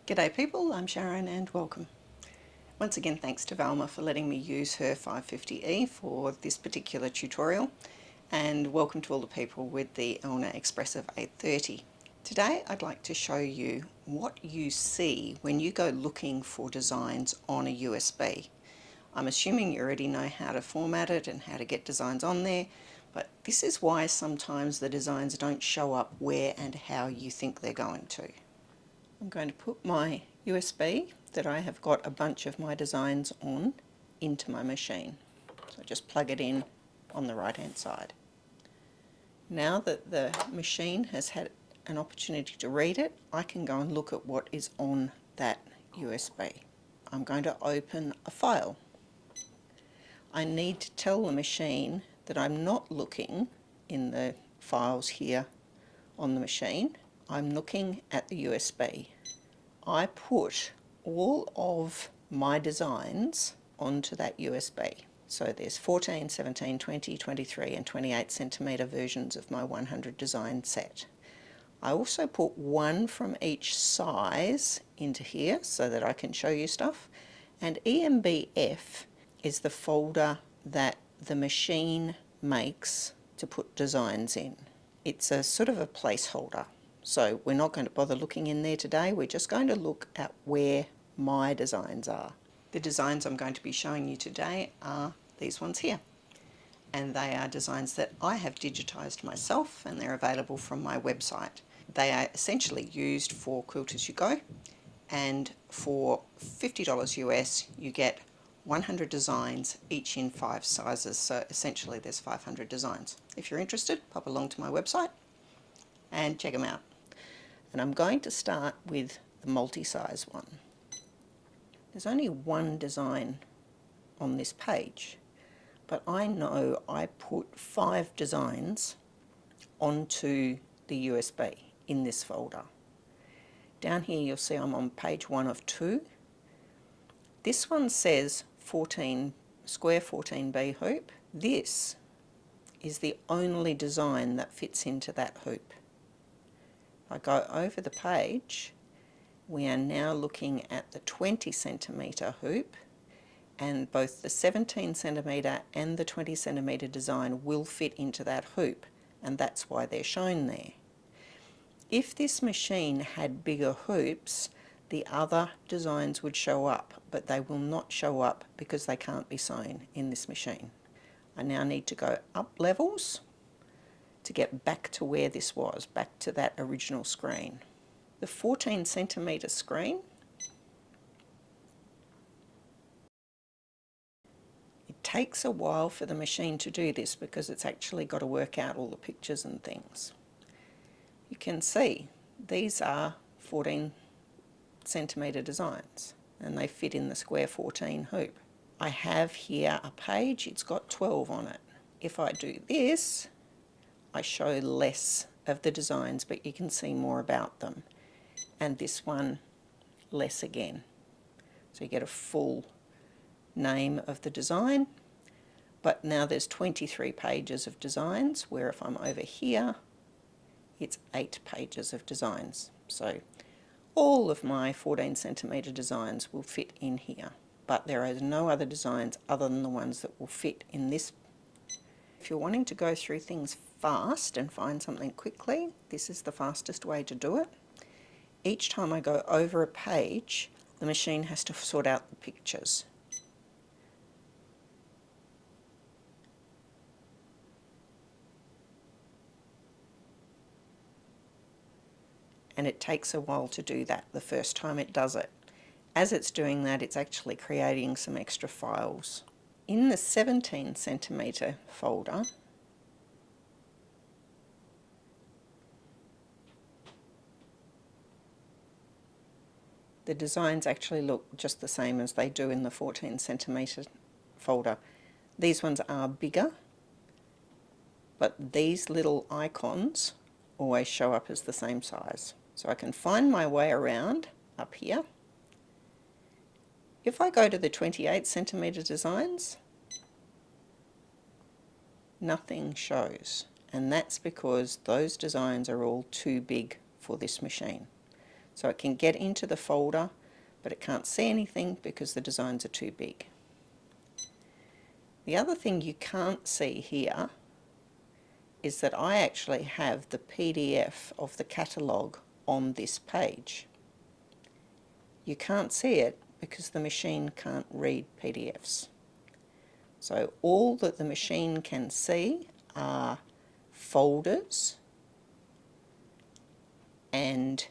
G'day people, I'm Sharyn and welcome. Once again, thanks to Valma for letting me use her 550E for this particular tutorial, and welcome to all the people with the Elna Expressive 830. Today I'd like to show you what you see when you go looking for designs on a USB. I'm assuming you already know how to format it and how to get designs on there, but this is why sometimes the designs don't show up where and how you think they're going to. I'm going to put my USB that I have got a bunch of my designs on into my machine. So just plug it in on the right hand side. Now that the machine has had an opportunity to read it, I can go and look at what is on that USB. I'm going to open a file. I need to tell the machine that I'm not looking in the files here on the machine. I'm looking at the USB. I put all of my designs onto that USB. So there's 14, 17, 20, 23 and 28 centimetre versions of my 100 design set. I also put one from each size into here so that I can show you stuff. And EMBF is the folder that the machine makes to put designs in. It's a sort of a placeholder. So we're not going to bother looking in there today, we're just going to look at where my designs are. The designs I'm going to be showing you today are these ones here. And they are designs that I have digitised myself and they're available from my website. They are essentially used for Quilt As You Go, and for $50 US you get 100 designs, each in 5 sizes, so essentially there's 500 designs. If you're interested, pop along to my website and check them out. And I'm going to start with the multi-size one. There's only one design on this page, but I know I put 5 designs onto the USB in this folder. Down here you'll see I'm on page 1 of 2. This one says 14 square 14B hoop. This is the only design that fits into that hoop. If I go over the page, we are now looking at the 20 centimetre hoop, and both the 17 centimetre and the 20 centimetre design will fit into that hoop, and that's why they're shown there. If this machine had bigger hoops, the other designs would show up, but they will not show up because they can't be sewn in this machine. I now need to go up levels to get back to where this was, back to that original screen. The 14 centimetre screen, it takes a while for the machine to do this because it's actually got to work out all the pictures and things. You can see these are 14 centimetre designs and they fit in the square 14 hoop. I have here a page, it's got 12 on it. If I do this, I show less of the designs, but you can see more about them. And this one, less again. So you get a full name of the design, but now there's 23 pages of designs, where if I'm over here, it's 8 pages of designs. So all of my 14 centimetre designs will fit in here, but there are no other designs other than the ones that will fit in this. If you're wanting to go through things fast and find something quickly, this is the fastest way to do it. Each time I go over a page, the machine has to sort out the pictures. And it takes a while to do that the first time it does it. As it's doing that, it's actually creating some extra files. In the 17 centimetre folder, the designs actually look just the same as they do in the 14 centimetre folder. These ones are bigger, but these little icons always show up as the same size. So I can find my way around up here. If I go to the 28 centimetre designs, nothing shows, and that's because those designs are all too big for this machine. So it can get into the folder, but it can't see anything because the designs are too big. The other thing you can't see here is that I actually have the PDF of the catalogue on this page. You can't see it because the machine can't read PDFs. So all that the machine can see are folders and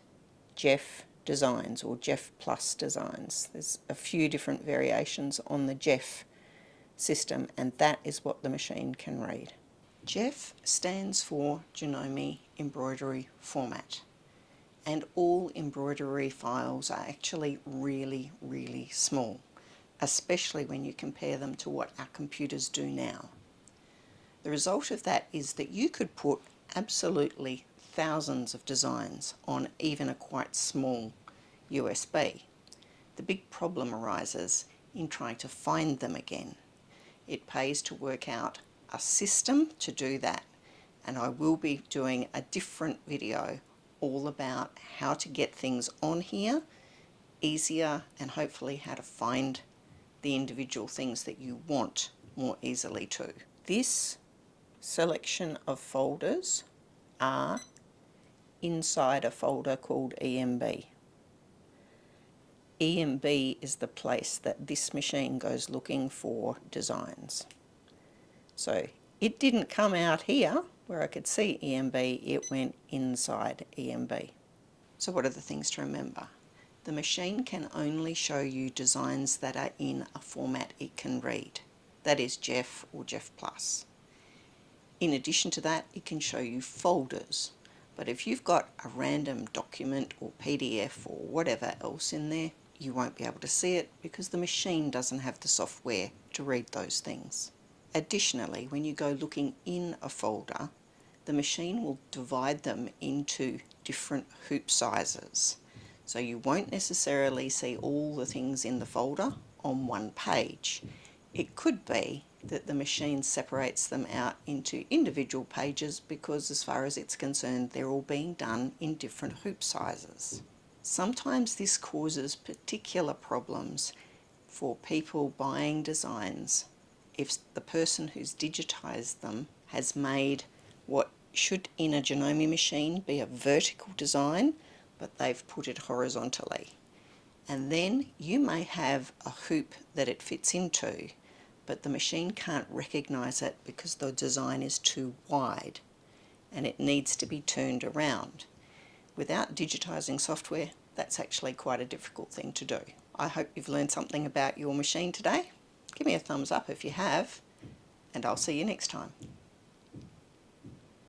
Jeff designs, or Jeff Plus designs. There's a few different variations on the Jeff system, and that is what the machine can read. Jeff stands for Janome Embroidery Format, and all embroidery files are actually really, really small, especially when you compare them to what our computers do now. The result of that is that you could put absolutely thousands of designs on even a quite small USB. The big problem arises in trying to find them again. It pays to work out a system to do that, and I will be doing a different video all about how to get things on here easier, and hopefully how to find the individual things that you want more easily too. This selection of folders are inside a folder called EMB. EMB is the place that this machine goes looking for designs. So it didn't come out here where I could see EMB, it went inside EMB. So what are the things to remember? The machine can only show you designs that are in a format it can read. That is Jeff or Jeff Plus. In addition to that, it can show you folders. But if you've got a random document or PDF or whatever else in there, you won't be able to see it because the machine doesn't have the software to read those things. Additionally, when you go looking in a folder, the machine will divide them into different hoop sizes. So you won't necessarily see all the things in the folder on one page. It could be that the machine separates them out into individual pages because, as far as it's concerned, they're all being done in different hoop sizes. Sometimes this causes particular problems for people buying designs if the person who's digitized them has made what should in a Janome machine be a vertical design, but they've put it horizontally. And then you may have a hoop that it fits into, but the machine can't recognize it because the design is too wide and it needs to be turned around. Without digitizing software, that's actually quite a difficult thing to do. I hope you've learned something about your machine today. Give me a thumbs up if you have, and I'll see you next time.